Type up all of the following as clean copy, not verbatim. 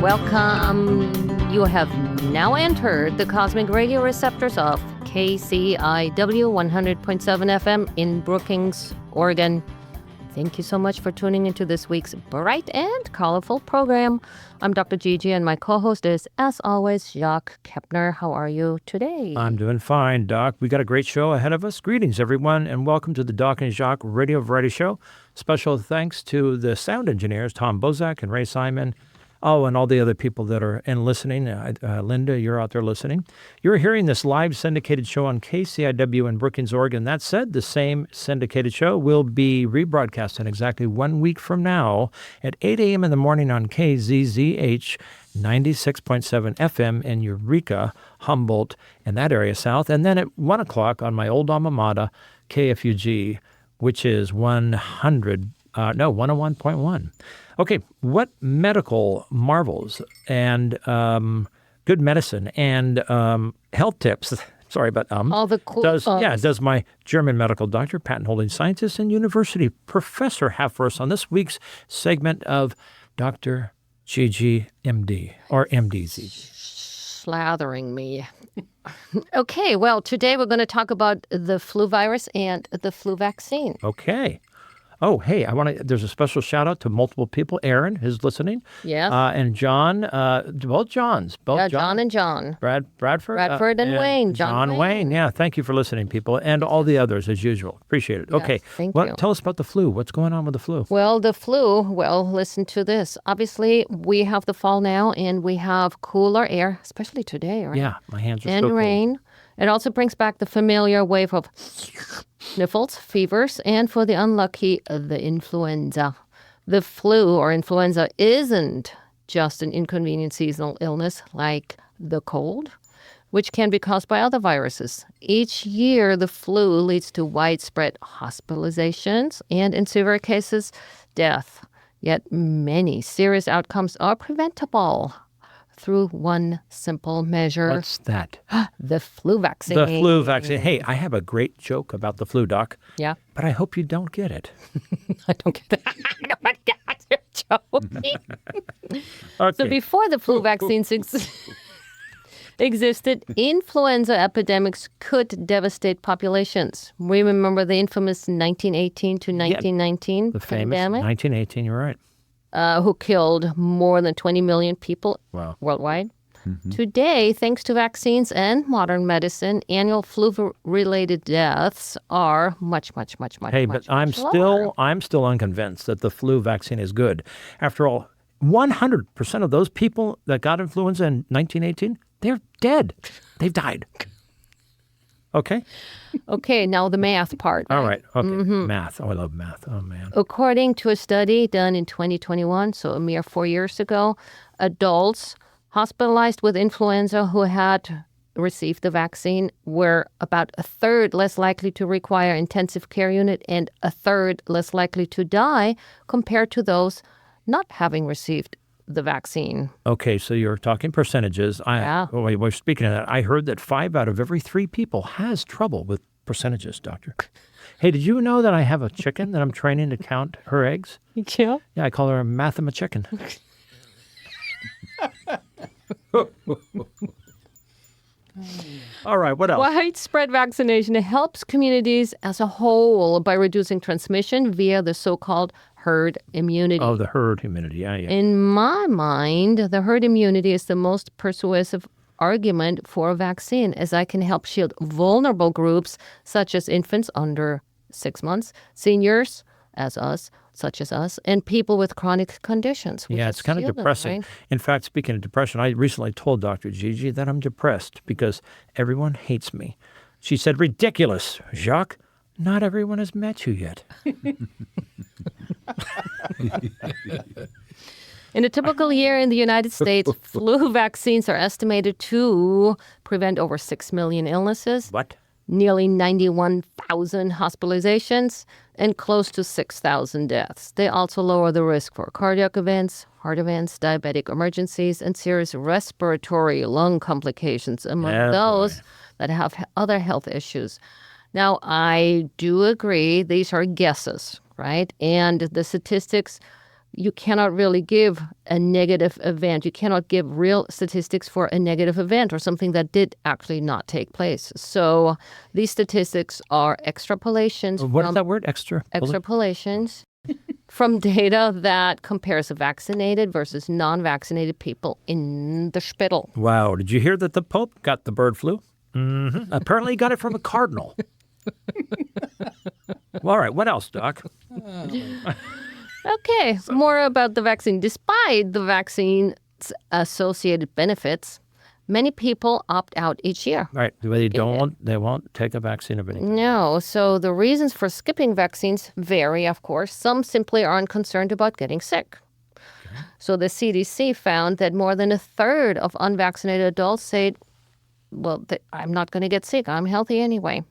Welcome. You have now entered the cosmic radio receptors of KCIW 100.7 FM in Brookings, Oregon. Thank you so much for tuning into this week's bright and colorful program. I'm Dr. GiGi, and my co-host is, as always, Jacques Kepner. How are you today? I'm doing fine, Doc. We got a great show ahead of us. Greetings, everyone, and welcome to the Doc and Jacques Radio Variety Show. Special thanks to the sound engineers, Tom Bozak and Ray Simon. Oh, and all the other people that are listening. Linda, you're out there listening. You're hearing this live syndicated show on KCIW in Brookings, Oregon. That said, the same syndicated show will be rebroadcast in exactly 1 week from now at 8 a.m. in the morning on KZZH 96.7 FM in Eureka, Humboldt, and that area south. And then at 1 o'clock on my old alma mater, KFUG, which is 101.1. Okay, what medical marvels and good medicine and health tips, sorry about all the cool does my German medical doctor, patent-holding scientist, and university professor have for us on this week's segment of Dr. GiGi, MD, or MDZ? Slathering me. Okay, well, today we're going to talk about the flu virus and the flu vaccine. Okay. Oh, hey, there's a special shout out to multiple people. Aaron is listening. Yes. And John, both Johns. John and John. Bradford and Wayne. John Wayne. Yeah, thank you for listening, people. And all the others, as usual. Appreciate it. Yes, okay. Thank you. Tell us about the flu. What's going on with the flu? Well, the flu, listen to this. Obviously, we have the fall now, and we have cooler air, especially today, right? Yeah, my hands are and so cold. rain. It also brings back the familiar wave of sniffles, fevers, and for the unlucky, the influenza. The flu or influenza isn't just an inconvenient seasonal illness like the cold, which can be caused by other viruses. Each year, the flu leads to widespread hospitalizations and, in severe cases, death. Yet many serious outcomes are preventable through one simple measure. What's that? The flu vaccine. The flu vaccine. Hey, I have a great joke about the flu, Doc. Yeah. But I hope you don't get it. I don't get that. No, but that's your joke. Okay. So before the flu vaccines existed, influenza epidemics could devastate populations. We remember the infamous 1918 to 1919 the famous pandemic. 1918, you're right. Who killed more than 20 million people worldwide. Mm-hmm. Today, thanks to vaccines and modern medicine, annual flu-related deaths are much, much Hey, much, but I'm still unconvinced that the flu vaccine is good. After all, 100% of those people that got influenza in 1918, they're dead. They've died. Okay? Okay, now the math part. All right. Okay. Mm-hmm. Math. Oh, I love math. Oh, man. According to a study done in 2021, so a mere 4 years ago, adults hospitalized with influenza who had received the vaccine were about a third less likely to require intensive care unit and a third less likely to die compared to those not having received the vaccine. Okay, so you're talking percentages. We're speaking of that. I heard that 5 out of every 3 people has trouble with percentages, doctor. Hey, did you know that I have a chicken that I'm training to count her eggs? Yeah? Yeah, I call her a Mathema chicken. All right, what else? Widespread vaccination helps communities as a whole by reducing transmission via the so-called herd immunity. Oh, the herd immunity, yeah. In my mind, the herd immunity is the most persuasive argument for a vaccine, as I can help shield vulnerable groups such as infants under 6 months, seniors, such as us, and people with chronic conditions. Yeah, it's kind of depressing. Right? In fact, speaking of depression, I recently told Dr. GiGi that I'm depressed because everyone hates me. She said, ridiculous, Jacques. Not everyone has met you yet. In a typical year in the United States, flu vaccines are estimated to prevent over 6 million illnesses. What? Nearly 91,000 hospitalizations, and close to 6,000 deaths. They also lower the risk for cardiac events, heart events, diabetic emergencies, and serious respiratory lung complications among those that have other health issues. Now, I do agree these are guesses, right? And the statistics you cannot really give a negative event. You cannot give real statistics for a negative event or something that did actually not take place. So these statistics are extrapolations. What is that word? Extrapolations from data that compares vaccinated versus non-vaccinated people in the Spittel. Wow. Did you hear that the Pope got the bird flu? Mm-hmm. Apparently he got it from a cardinal. Well, all right. What else, Doc? Okay, more about the vaccine. Despite the vaccine's associated benefits, many people opt out each year. Right. They won't take a vaccine of any kind. No, so the reasons for skipping vaccines vary, of course. Some simply aren't concerned about getting sick. Okay. So the CDC found that more than a third of unvaccinated adults said, well, I'm not going to get sick. I'm healthy anyway.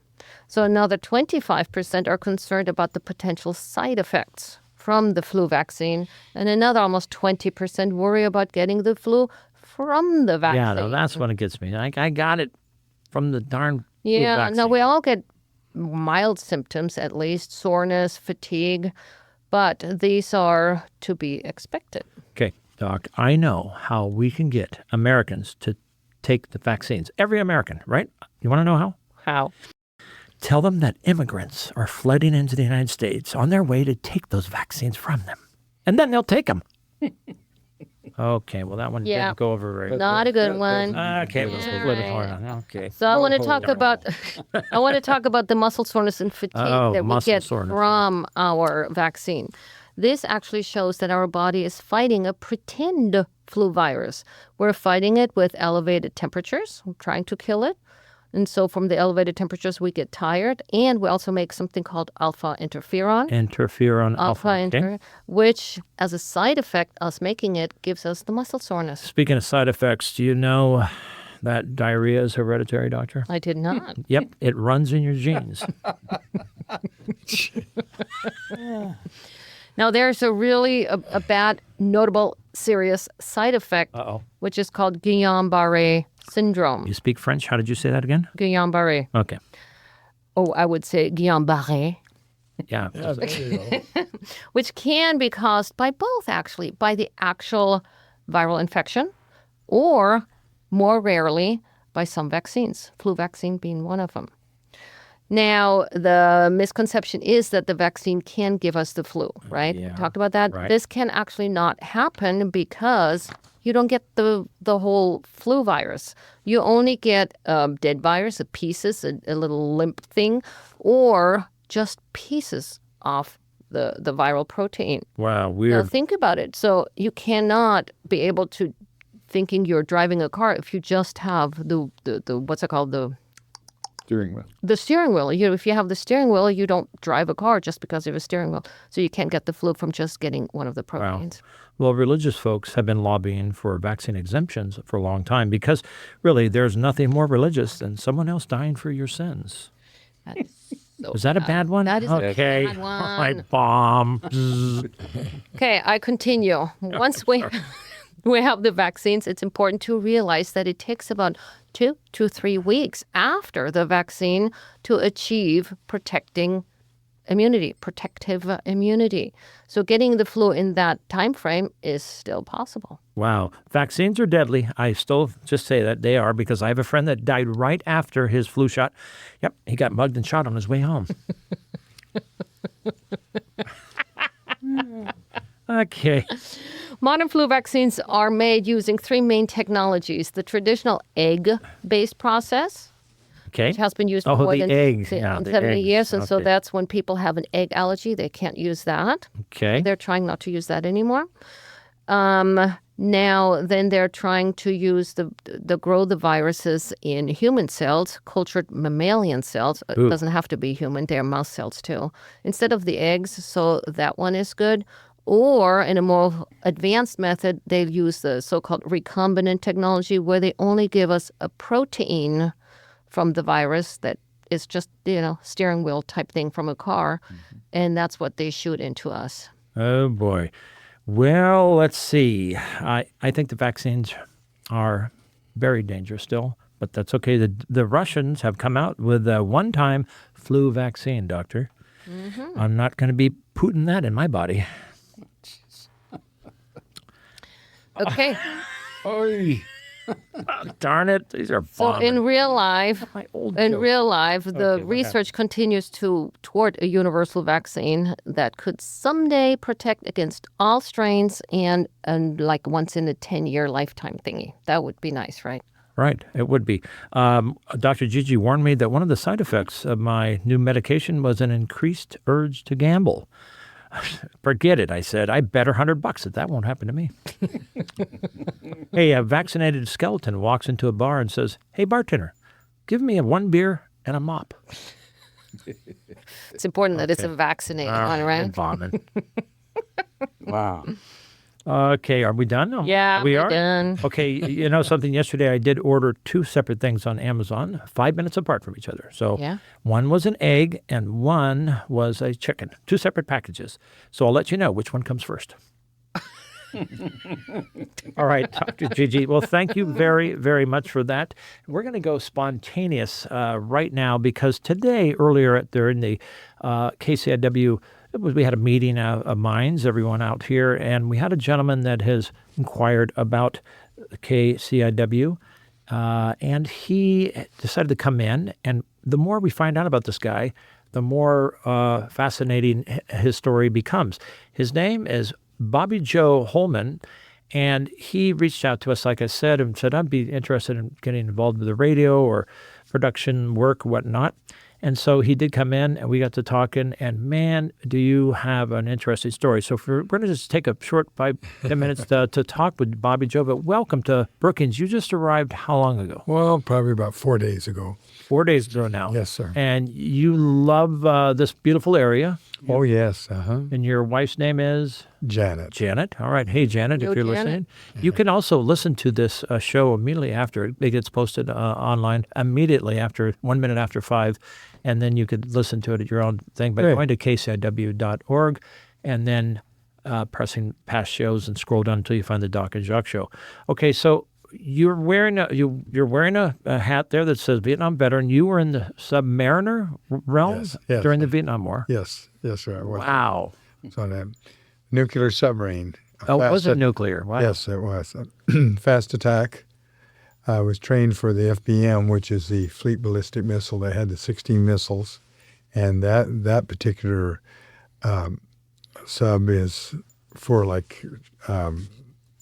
So another 25% are concerned about the potential side effects from the flu vaccine, and another almost 20% worry about getting the flu from the vaccine. Yeah, no, that's what it gets me. I got it from the darn flu vaccine. No, we all get mild symptoms, at least soreness, fatigue, but these are to be expected. Okay, Doc, I know how we can get Americans to take the vaccines. Every American, right? You want to know how? How? Tell them that immigrants are flooding into the United States on their way to take those vaccines from them. And then they'll take them. Okay, well, that one didn't go over very well. Not a good one. Okay, let's flip it hard on. Okay. So I want to talk about the muscle soreness and fatigue that we get from our vaccine. This actually shows that our body is fighting a pretend flu virus. We're fighting it with elevated temperatures, trying to kill it. And so from the elevated temperatures, we get tired. And we also make something called alpha interferon. Alpha, which, as a side effect, us making it gives us the muscle soreness. Speaking of side effects, do you know that diarrhea is hereditary, doctor? I did not. Yep, it runs in your genes. Now, there's a really a bad, notable, serious side effect, which is called Guillain-Barré syndrome. You speak French? How did you say that again? Guillain-Barré. Okay. Oh, I would say Guillain-Barré. Yeah. There you go. Which can be caused by both, actually, by the actual viral infection or, more rarely, by some vaccines, flu vaccine being one of them. Now, the misconception is that the vaccine can give us the flu, right? Yeah. We talked about that. Right. This can actually not happen because you don't get the whole flu virus. You only get dead virus, pieces, a little limp thing, or just pieces of the viral protein. Wow, weird. Now, think about it. So you cannot be able to thinking you're driving a car if you just have the what's it called, Steering wheel. the steering wheel. If you have the steering wheel, you don't drive a car just because you have a steering wheel. So you can't get the flu from just getting one of the proteins. Well, religious folks have been lobbying for vaccine exemptions for a long time because really there's nothing more religious than someone else dying for your sins. Is that a bad one? That is a bad one. All right, bomb. Okay, I continue. Once we have the vaccines, it's important to realize that it takes about 2 to 3 weeks after the vaccine to achieve protective immunity. So getting the flu in that time frame is still possible. Wow. Vaccines are deadly. I still just say that they are because I have a friend that died right after his flu shot. Yep, he got mugged and shot on his way home. Okay. Modern flu vaccines are made using 3 main technologies. The traditional egg-based process, Okay. which has been used for Oh, more the than eggs. Yeah, the 70 eggs. years. And so Okay. that's when people have an egg allergy. They can't use that. Okay. They're trying not to use that anymore. Now, then they're trying to use grow the viruses in human cells, cultured mammalian cells. It Ooh. doesn't have to be human. They're mouse cells too. Instead of the eggs, so that one is good. Or in a more advanced method, they use the so-called recombinant technology where they only give us a protein from the virus that is just, steering wheel type thing from a car. Mm-hmm. And that's what they shoot into us. Oh, boy. Well, let's see. I think the vaccines are very dangerous still, but that's okay. The Russians have come out with a one-time flu vaccine, doctor. Mm-hmm. I'm not going to be putting that in my body. Okay. Oy. Darn it. These are So bombing. in real life, My old in joke. real life, the what research continues toward a universal vaccine that could someday protect against all strains and like once in a 10-year lifetime thingy. That would be nice, right? Right, it would be. Dr. GiGi warned me that one of the side effects of my new medication was an increased urge to gamble. Forget it, I said. I bet $100 that won't happen to me. Hey, a vaccinated skeleton walks into a bar and says, "Hey, bartender, give me one beer and a mop." It's important that it's a vaccinated one, right? Bombing. Wow. Okay, are we done? Yeah, we we're are done. Okay, you know something? Yesterday, I did order 2 separate things on Amazon, 5 minutes apart from each other. So Yeah. one was an egg and one was a chicken. 2 separate packages. So I'll let you know which one comes first. All right, Dr. GiGi. Well, thank you very, very much for that. We're going to go spontaneous right now because today, earlier during the KCIW, we had a meeting of minds, everyone out here, and we had a gentleman that has inquired about KCIW, and he decided to come in. And the more we find out about this guy, the more fascinating his story becomes. His name is Bobby Joe Holman, and he reached out to us, like I said, and said, I'd be interested in getting involved with the radio or production work, whatnot. And so he did come in, and we got to talking, and man, do you have an interesting story. So we're going to just take a short 5-10 minutes to talk with Bobby Joe, but welcome to Brookings. You just arrived how long ago? Well, probably about 4 days ago. 4 days ago now. Yes, sir. And you love this beautiful area, Oh, yes. and your wife's name is? Janet. Janet. All right. Hey, Janet, Yo, if you're Janet. listening. You can also listen to this show immediately after. It gets posted online immediately after 1 minute after 5, and then you could listen to it at your own thing by Great. going to kciw.org and then pressing past shows and scroll down until you find the Doc and Jacques show. Okay, so you're wearing a hat there that says Vietnam veteran. You were in the submariner realm Yes. during the Vietnam War. Yes, sir. I was. Wow. It's on a nuclear submarine. Oh, it was Fast it nuclear? Wow. Yes, it was. Fast attack. I was trained for the FBM, which is the Fleet Ballistic Missile. They had the 16 missiles, and that particular sub is for like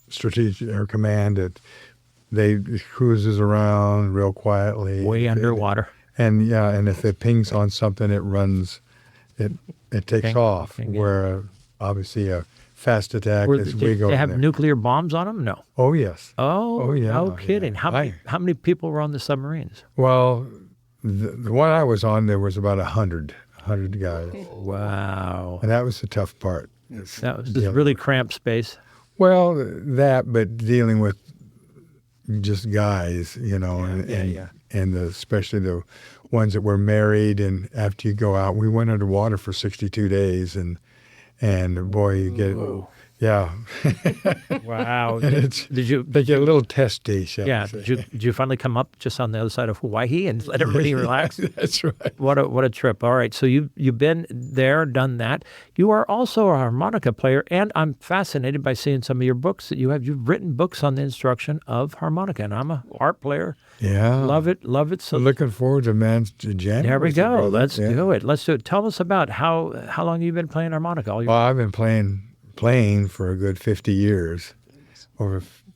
strategic air command. It cruises around real quietly. Way underwater. And and if it pings on something, it runs, it takes Ping, off. ping, yeah. Where obviously a fast attack is Did big over they have there. nuclear bombs on them? No. Oh yes. Oh, yeah, no yeah. kidding. How many people were on the submarines? Well, the one I was on, there was about 100 guys, Wow. and that was the tough part. That was just really cramped space. Well, that, but dealing with just guys, and especially the ones that were married, and after you go out, we went underwater for 62 days, and boy, you get, yeah, Wow. did you? They get a little testy, shall Yeah. we say. Did you finally come up just on the other side of Hawaii and let everybody relax? That's right. What a trip. All right. So you've been there, done that. You are also a harmonica player, and I'm fascinated by seeing some of your books that you have. You've written books on the instruction of harmonica, and I'm a harp player. Yeah, Love it. So looking forward to January. there we go. brother. Let's Yeah. do it. Let's do it. Tell us about how long you've been playing harmonica. All your Well, I've been playing for a good 50 years,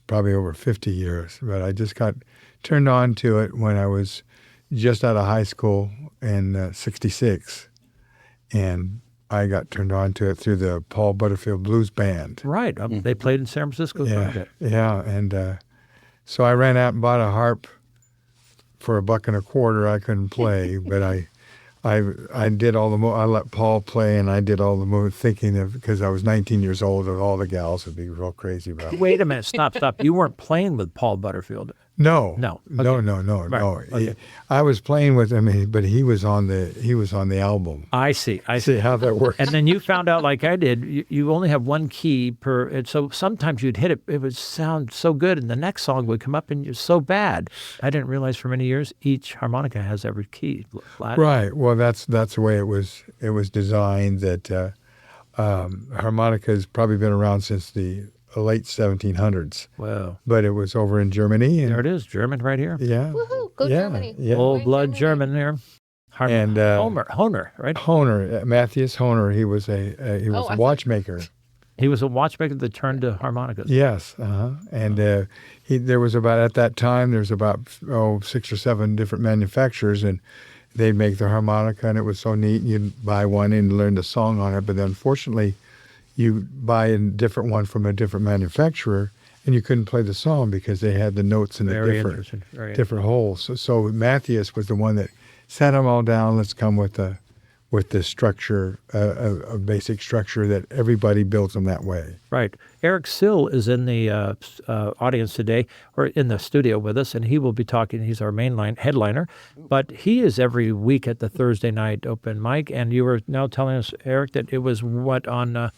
probably over 50 years. But I just got turned on to it when I was just out of high school in '66, and I got turned on to it through the Paul Butterfield Blues Band. Right. They played in San Francisco. quite a bit. And so I ran out and bought a harp for $1.25. I couldn't play, but I did all the I let Paul play, and I did all the moves, thinking of, because I was 19 years old, and all the gals would be real crazy about it. Wait a minute. Stop. You weren't playing with Paul Butterfield. No, No. no. Okay. I was playing with him, but he was on the album. I see. See how that works. And then you found out, like I did, you only have one key per. And so sometimes you'd hit it, it would sound so good, and the next song would come up and you're so bad. I didn't realize for many years each harmonica has every key. Flat. Right. Well, that's the way it was designed. That harmonica has probably been around since the late 1700s. Well, But it was over in Germany. And there it is, German right here. Yeah. Woohoo! Go Yeah, Germany. yeah. Old Go blood Germany. German there. And Honer, right? Honer, Matthias Honer, he was a I see. watchmaker. He was a watchmaker that turned to harmonicas. Yes, and there was at that time 6 or 7 different manufacturers, and they'd make the harmonica, and it was so neat. You'd buy one and learn the song on it, but then unfortunately, you buy a different one from a different manufacturer, and you couldn't play the song because they had the notes in the Very interesting. Very different holes. So Matthias was the one that sat them all down. Let's come with the structure, a basic structure that everybody builds them that way. Right. Eric Sill is in the audience today, or in the studio with us, and he will be talking. He's our headliner, but he is every week at the Thursday night open mic. And you were now telling us, Eric, that it was on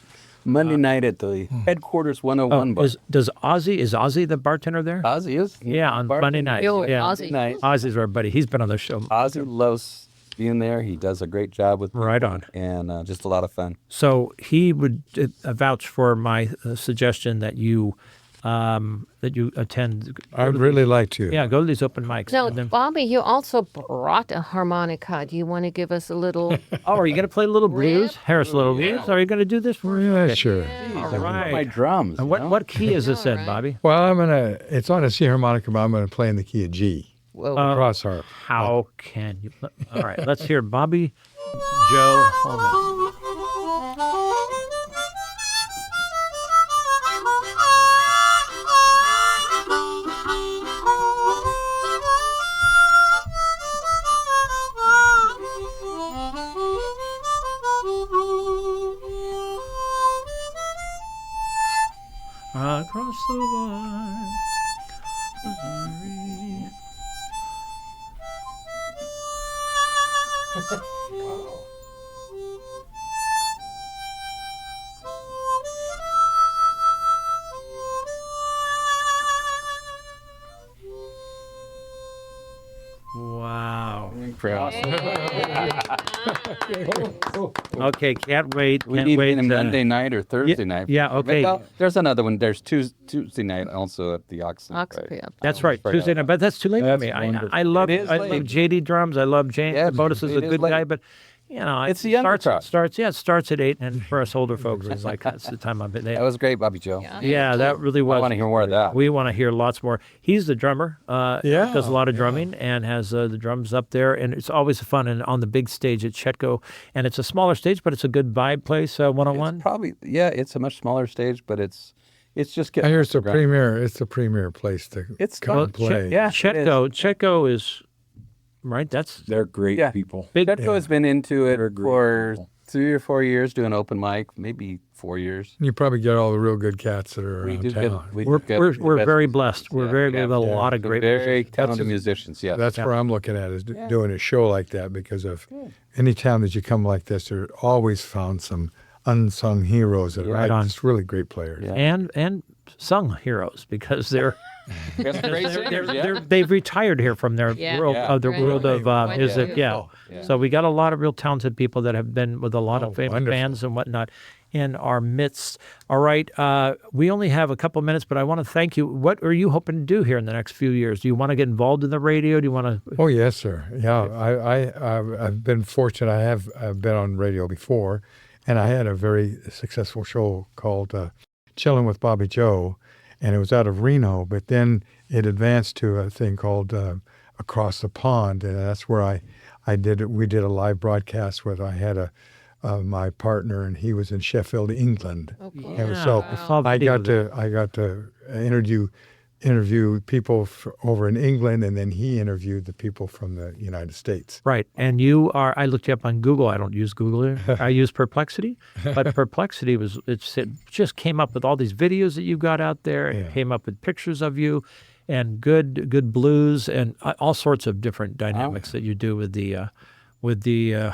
Monday night at the headquarters 101 bar. is Ozzy the bartender there? Ozzy is? Yeah, on bartender. Monday night. Yo, Yeah, Ozzy. Night. Ozzy's our buddy. He's been on the show. Ozzy loves being there. He does a great job with Right people, on. and just a lot of fun. So he would vouch for my suggestion that you attend. I'd really like to. Yeah, go to these open mics. Now, And then- Bobby, you also brought a harmonica. Do you want to give us a little? oh, are you going to play a little blues? Harris, a little blues? Are you going to do this for us? Yeah, sure. All My right. drums. And you know? what key is this know, in, right? Bobby? Well, it's on a C harmonica, but I'm going to play in the key of G. Whoa. Cross harp. How can you? All right, let's hear Bobby Joe Holman. Across the wide Missouri. Wow. Proud. Okay, can't wait. We Can't need wait. a Monday night or Thursday night. yeah, okay. Well, there's another one. There's Tuesday night also at the Oxen. Ox right? Pip. That's right, Right Tuesday on. night. But that's too late for That's me. I wonderful. love It is late. JD drums. I love James. Yeah, Botus is a it is good late. guy, but It's the starts. undercrowd. It starts at 8, and for us older folks, it's like that's the time I've been there. That was great, Bobby Joe. Yeah, that really I was. want to hear more of that. We want to hear lots more. He's the drummer. Yeah, Does a lot of drumming and has the drums up there. And it's always fun and on the big stage at Chetco. And it's a smaller stage, but it's a good vibe place, one-on-one. It's probably it's a much smaller stage, but it's just I getting. hear it's a Right. premier. It's a premier place to It's come and fun. play. Yeah, Chetco is, right? That's They're great Yeah. people. big. Chetco has been into it They're great for people. 3 or 4 years doing open mic, maybe 4 years. You probably get all the real good cats that are We around do town. We're very blessed. We're very yeah, with a lot of great very talented That's- musicians. Yeah, That's where I'm looking at is doing a show like that because of any town that you come like this, there always found some unsung heroes that Right are on. just really great players. Yeah. and sung heroes because they're That's great singers, yeah. they've retired here from their Yeah. world Yeah. of the Right. world of Right. music. Yeah. Yeah. So we got a lot of real talented people that have been with a lot of famous wonderful. bands and whatnot in our midst. All right, we only have a couple minutes, but I want to thank you. What are you hoping to do here in the next few years? Do you want to get involved in the radio? Do you want to? Oh yes, sir. Yeah, I've been fortunate. I've been on radio before, and I had a very successful show called "Chilling with Bobby Joe," and it was out of Reno. But then it advanced to a thing called "Across the Pond," and that's where I did it. We did a live broadcast with. I had my partner, and he was in Sheffield, England. Oh, cool. And so I saw I video got to interview people over in England, and then he interviewed the people from the United States. Right. And you are, I looked you up on Google. I don't use Google. I use Perplexity. But Perplexity it just came up with all these videos that you got out there and Yeah. came up with pictures of you and good blues and all sorts of different dynamics that you do with the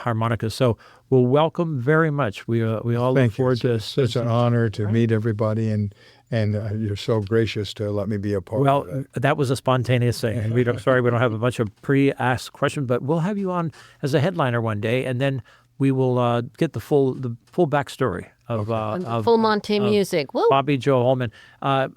harmonica. So we'll welcome very much. We all look Thank you. forward to It's such an honor to meet everybody, and you're so gracious to let me be a part of it. that was a spontaneous thing. And sorry we don't have a bunch of pre-asked questions, but we'll have you on as a headliner one day, and then we will get the full backstory of Full Monty music. Woo. Bobby Joe Holman. All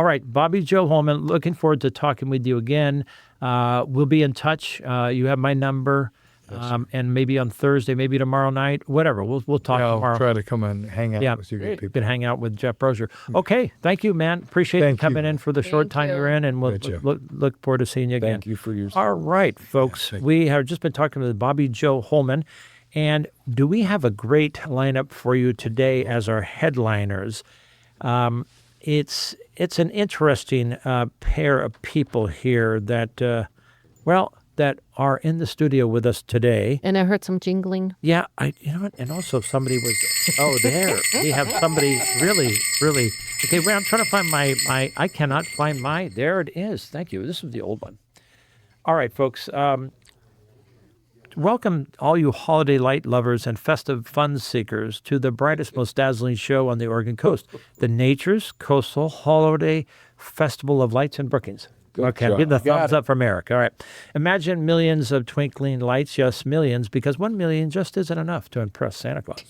right, Bobby Joe Holman, looking forward to talking with you again. We'll be in touch. You have my number, and maybe on Thursday, maybe tomorrow night, whatever. We'll talk I'll tomorrow. try to come and hang out with you good You people. can hang out with Jeff Brozier. Okay, thank you, man. Appreciate you Thank coming you. in for the short Thank time you. you're in, and we'll Betcha. look forward to seeing you again. Thank you for your. All right, folks. We have just been talking with Bobby Joe Holman. And do we have a great lineup for you today as our headliners? It's an interesting pair of people here that, that are in the studio with us today. And I heard some jingling. Yeah, you know what? And also somebody was, there. We have somebody really. Okay, wait, I'm trying to find I cannot find there it is. Thank you. This is the old one. All right, folks. Welcome all you holiday light lovers and festive fun seekers to the brightest, most dazzling show on the Oregon coast, the Nature's Coastal Holiday Festival of Lights in Brookings. Okay, give the thumbs up from Eric. All right. Imagine millions of twinkling lights, yes, millions, because 1 million just isn't enough to impress Santa Claus.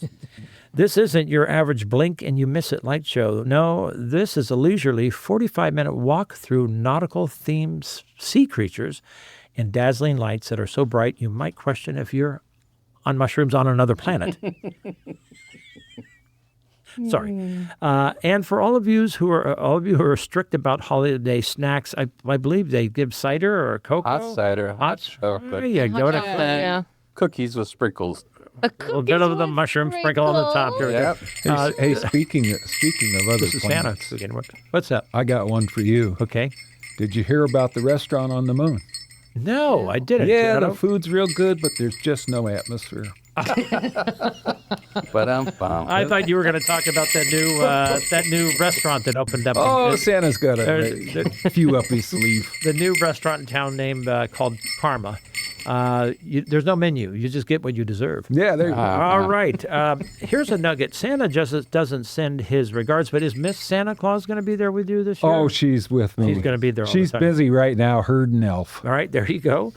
This isn't your average blink and you miss it light show. No, this is a leisurely 45-minute walk through nautical themed sea creatures and dazzling lights that are so bright you might question if you're on mushrooms on another planet. Sorry. And for all of you who are strict about holiday snacks, I believe they give cider or cocoa. Hot cider, hot There chocolate, you go. Yeah. cookies with sprinkles. A little bit of the mushroom sprinkle on the top. Here we go. Yep. Hey, speaking of other This is Santa. planets, What's that? I got one for you. Okay. Did you hear about the restaurant on the moon? No, I didn't. Yeah, I the don't- food's real good, but there's just no atmosphere. But I thought you were going to talk about that new restaurant that opened up. Oh, in- Santa's got the, a few up his sleeve. the new restaurant in town named called Karma. There's no menu. You just get what you deserve. Yeah, there you go. All right. Here's a nugget. Santa just doesn't send his regards, but is Miss Santa Claus going to be there with you this year? Oh, she's with me. She's gonna be there all She's the time. busy right now herding elf. All right, there you go.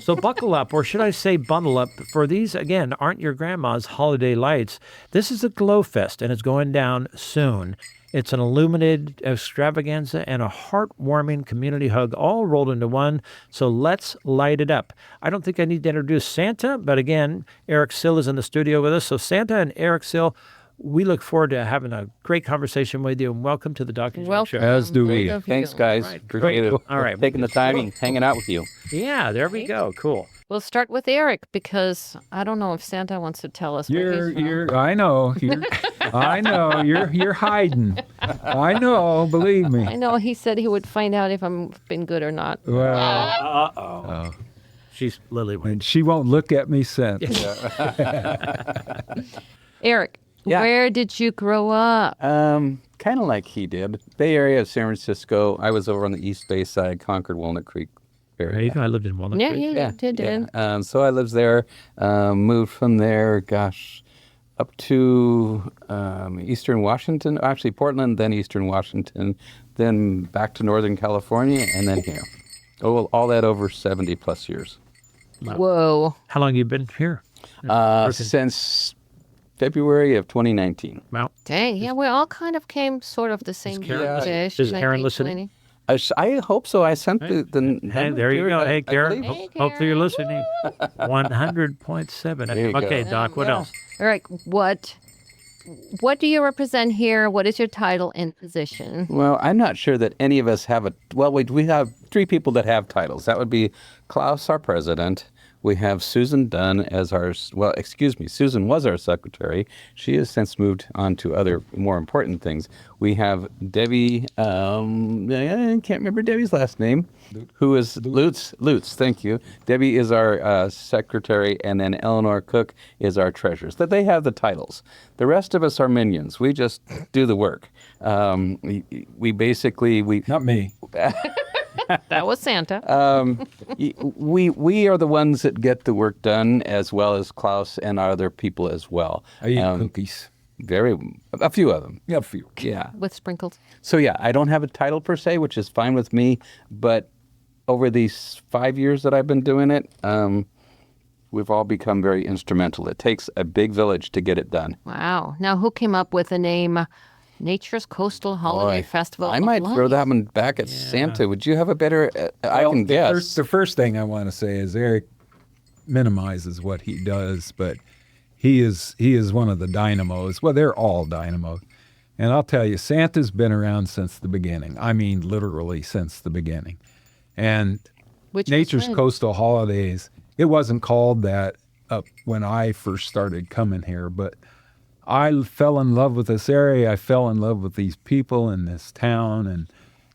So buckle up, or should I say bundle up, for these, again, aren't your grandma's holiday lights. This is a glow fest, and it's going down soon. It's an illuminated extravaganza and a heartwarming community hug all rolled into one. So let's light it up. I don't think I need to introduce Santa, but again, Eric Sill is in the studio with us. So Santa and Eric Sill, we look forward to having a great conversation with you, and welcome to the Doc and Jacques Welcome. Show. As do we. Both of Thanks, you. guys. Right. Appreciate it. All right. Taking the time and hanging out with you. Yeah, there we go. Cool. We'll start with Eric because I don't know if Santa wants to tell us where he's from. I know. I know. You're hiding. I know. Believe me. I know he said he would find out if I'm been good or not. Well, She's Lily. and she won't look at me since. Eric, Yeah. where did you grow up? Kind of like he did. Bay Area of San Francisco. I was over on the East Bay side, Concord, Walnut Creek area. There you go. I lived in Walnut Yeah, Creek. you did. So I lived there, moved from there, up to Eastern Washington, actually Portland, then Eastern Washington, then back to Northern California, and then here. Oh, all that over 70 plus years. Whoa. How long you been here? Since February of 2019. Wow. Dang. Yeah, we all kind of came sort of the same Karen- age. Is Karen listening? I hope so. I sent the Hey, there you go. Hey, Karen. believe. Hey, Hopefully you're Karen. listening. 100.7. There you Okay, go. Doc, what else? All right. What do you represent here? What is your title and position? Well, I'm not sure that any of us have we have three people that have titles. That would be Klaus, our president. We have Susan Dunn as Susan was our secretary. She has since moved on to other more important things. We have Debbie, I can't remember Debbie's last name, who is Lutz, thank you. Debbie is our secretary, and then Eleanor Cook is our treasurer. So they have the titles. The rest of us are minions. We just do the work. We basically... Not me. That was Santa. We are the ones that get the work done, as well as Klaus and other people as well. I eat cookies. A few of them. Yeah, a few. Yeah. With sprinkles. So yeah, I don't have a title per se, which is fine with me. But over these 5 years that I've been doing it, we've all become very instrumental. It takes a big village to get it done. Wow. Now, who came up with the name Nature's Coastal Holiday Boy, Festival? I of might throw Life? that one back at Santa. Would you have a better? I can guess. The first thing I want to say is Eric minimizes what he does, but he is one of the dynamos. Well, they're all dynamos. And I'll tell you, Santa's been around since the beginning. I mean, literally since the beginning. And Which was Nature's when? Coastal Holidays, it wasn't called that up when I first started coming here, but I fell in love with this area. I fell in love with these people in this town and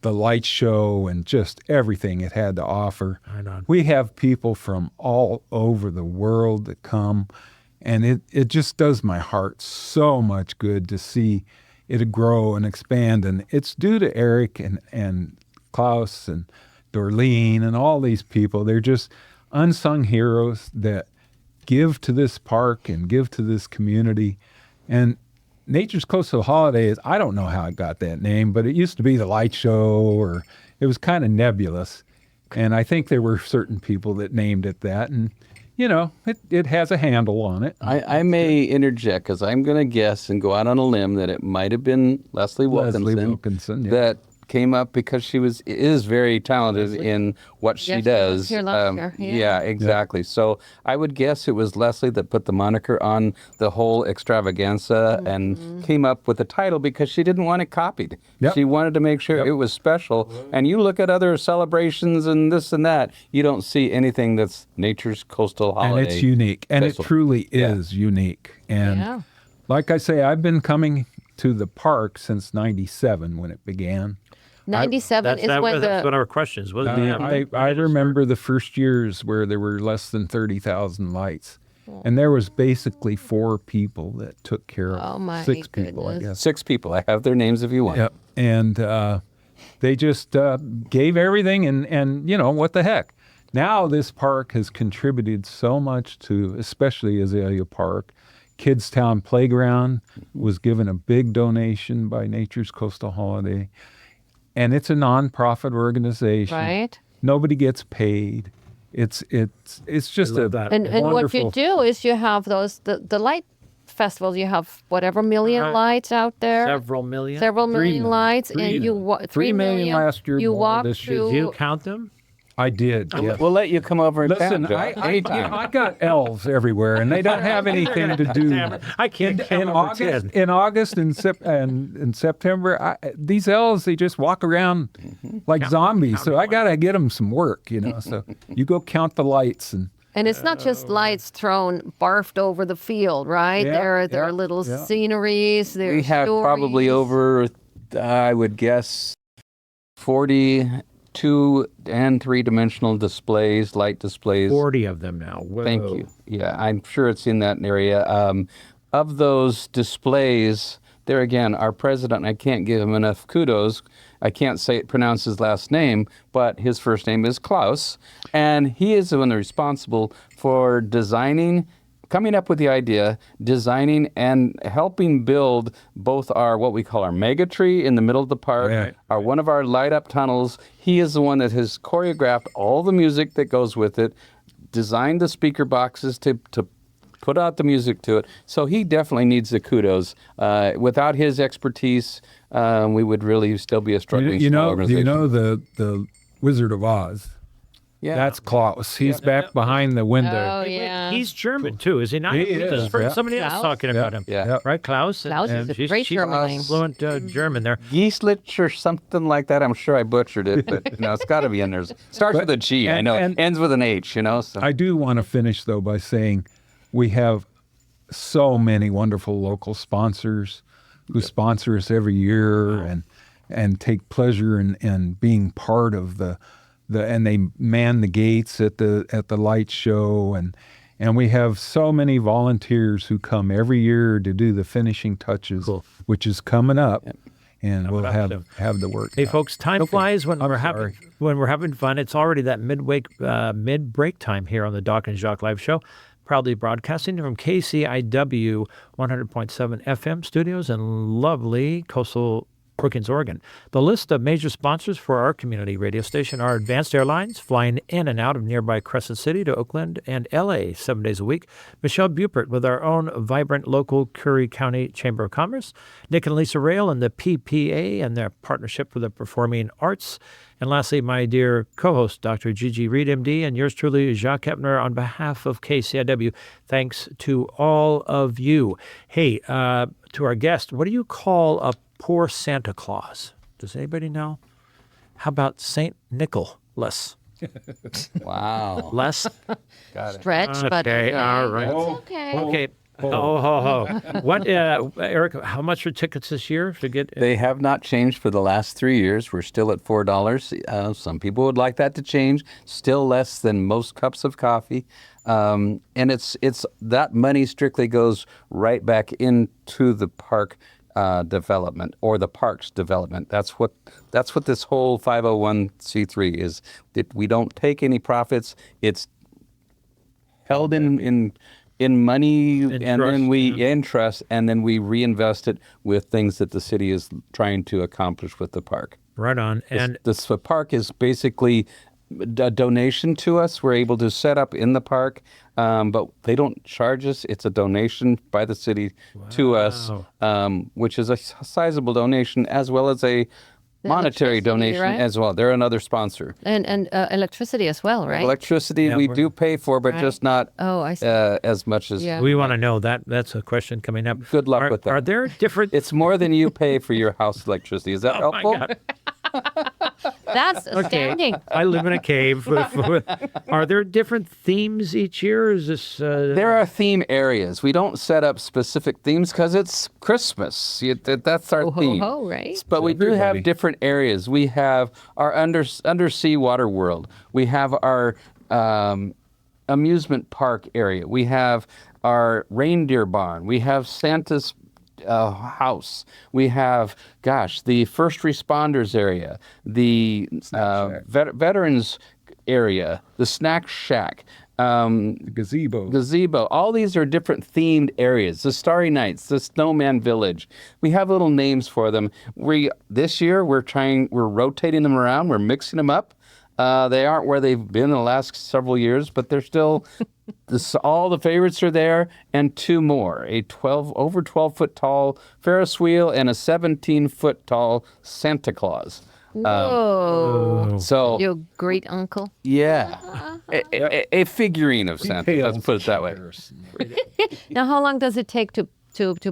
the light show and just everything it had to offer. Right on. We have people from all over the world that come, and it just does my heart so much good to see it grow and expand. And it's due to Eric and Klaus and Dorleen and all these people. They're just unsung heroes that give to this park and give to this community. And Nature's Coastal Holidays, I don't know how it got that name, but it used to be the light show, or it was kind of nebulous. And I think there were certain people that named it that. And, it has a handle on it. I may interject because I'm going to guess and go out on a limb that it might have been Leslie Wilkinson, yeah. that came up because she is very talented in what she Yes, she does. was here last year, yeah. Yeah, exactly. So I would guess it was Leslie that put the moniker on the whole extravaganza and came up with the title because she didn't want it copied. Yep. She wanted to make sure it was special. And you look at other celebrations and this and that, you don't see anything that's Nature's Coastal Holiday. And it's unique. And Festival. it truly is unique. And Yeah. like I say, I've been coming to the park since 97 when it began. 97 That's, is that, when that's the one of our questions. Was I remember the first years where there were less than 30,000 lights. And there was basically 4 people that took care of Oh, my 6 people, I goodness. guess. 6 people. I have their names if you want. Yep. And they just gave everything and, what the heck. Now this park has contributed so much to, especially Azalea Park. Kidstown Playground was given a big donation by Nature's Coastal Holiday. And it's a nonprofit organization. right. Nobody gets paid. It's just love a that. And what you wonderful- do is you have the light festivals. You have whatever million Right. lights out there. Several million. Several million million. lights, Three and you million. 3 million last year, You more walk this year. through. Do you count them? I did. Yes. We'll let you come over and Listen, count, Josh, I anytime. got elves everywhere, and they don't have anything to do. I can't count In over August, 10. in August and in September, these elves, they just walk around like zombies. So I got to get them some work, So you go count the lights. And it's not just lights thrown, barfed over the field, right? Yeah, There are yeah, little yeah. sceneries. There's We have probably stories. over, I would guess, 42 and 3-dimensional displays, light displays. 40 of them now. Whoa. Thank you. Yeah, I'm sure it's in that area. Of those displays, there again, our president, I can't give him enough kudos. I can't pronounce his last name, but his first name is Klaus. And he is the one responsible for coming up with the idea, designing and helping build both what we call our mega tree in the middle of the park, Right. one of our light up tunnels. He is the one that has choreographed all the music that goes with it, designed the speaker boxes to put out the music to it. So he definitely needs the kudos. Without his expertise, we would really still be a struggling small organization. The Wizard of Oz. Yeah. That's Klaus. He's back behind the window. Oh, yeah. He's German too, is he not? He We is, just heard yeah. somebody else Klaus? talking about him. Yeah. Right, Klaus? Klaus is a great she's German name. fluent German there. Gieslich or something like that. I'm sure I butchered it, but it's got to be in there. Starts with a G, I know. Ends with an H, So. I do want to finish, though, by saying we have so many wonderful local sponsors who sponsor us every year and take pleasure in being part of the and they man the gates at the light show and we have so many volunteers who come every year to do the finishing touches, Cool. which is coming up, and we'll up have soon. the work. Hey, done. folks, time flies when we're having fun. It's already that mid-break time here on the Doc and Jacques Live Show. Proudly broadcasting from KCIW 100.7 FM studios in lovely coastal Brookings, Oregon. The list of major sponsors for our community radio station are Advanced Airlines, flying in and out of nearby Crescent City to Oakland and L.A. 7 days a week. Michelle Bupert with our own vibrant local Curry County Chamber of Commerce. Nick and Lisa Rail and the PPA and their partnership for the Performing Arts. And lastly, my dear co-host, Dr. GiGi Reed, MD, and yours truly, Jacques Kepner, on behalf of KCIW. Thanks to all of you. Hey, to our guest, what do you call a poor Santa Claus? Does anybody know? How about Saint Nicholas? Wow. Less? Got it. Stretch, but Okay, all right. It's okay. Okay. What, Eric, how much are tickets this year to get? They have not changed for the last 3 years. We're still at $4. Some people would like that to change. Still less than most cups of coffee. And it's that money strictly goes right back into the park development or the parks development. That's what this whole 501c3 is. That we don't take any profits. It's held in money and then in trust, and then we reinvest it with things that the city is trying to accomplish with the park. Right on. And The park is basically a donation to us. We're able to set up in the park, but they don't charge us. It's a donation by the city to us, which is a sizable donation as well as a monetary donation right? as well. They're another sponsor. And electricity as well, right? Electricity we do pay for, but just not I see. as much as Yeah. we want to know that. That's a question coming up. Good luck with that. Are there different? It's more than you pay for your house electricity. Is that Oh my helpful? God. That's astounding. I live in a cave. Are there different themes each year? Is this? There are theme areas. We don't set up specific themes because it's Christmas. That's our theme. Ho, right? But we do have different areas. We have our undersea water world. We have our amusement park area. We have our reindeer barn. We have Santa's house. We have, the first responders area, the veterans area, the snack shack, gazebo. All these are different themed areas. The Starry Nights, the Snowman Village. We have little names for them. This year we're rotating them around. We're mixing them up. They aren't where they've been in the last several years, but they're still. All the favorites are there, and two more: over 12-foot tall Ferris wheel and a 17-foot tall Santa Claus. Whoa. So Your great uncle? yeah, a figurine of Santa. Let's put it that way. Now, how long does it take to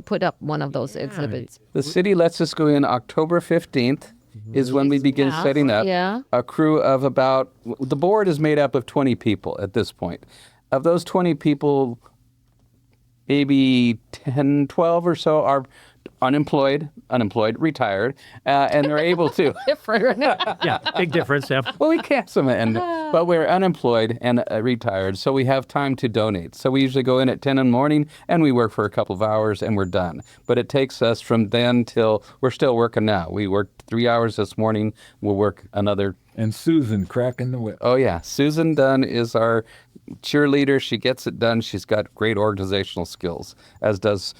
put up one of those exhibits? The city lets us go in October 15th. Is when we begin setting up. Yeah. A crew of the board is made up of 20 people at this point. Of those 20 people, maybe 10, 12 or so are unemployed, retired, and they're able to. Different. Yeah, big difference. Yeah. Well, we can't but we're unemployed and retired, so we have time to donate. So we usually go in at 10 in the morning, and we work for a couple of hours, and we're done. But it takes us from then till we're still working now. We worked 3 hours this morning. We'll work another. And Susan cracking the whip. Oh, yeah. Susan Dunn is our cheerleader. She gets it done. She's got great organizational skills, as does,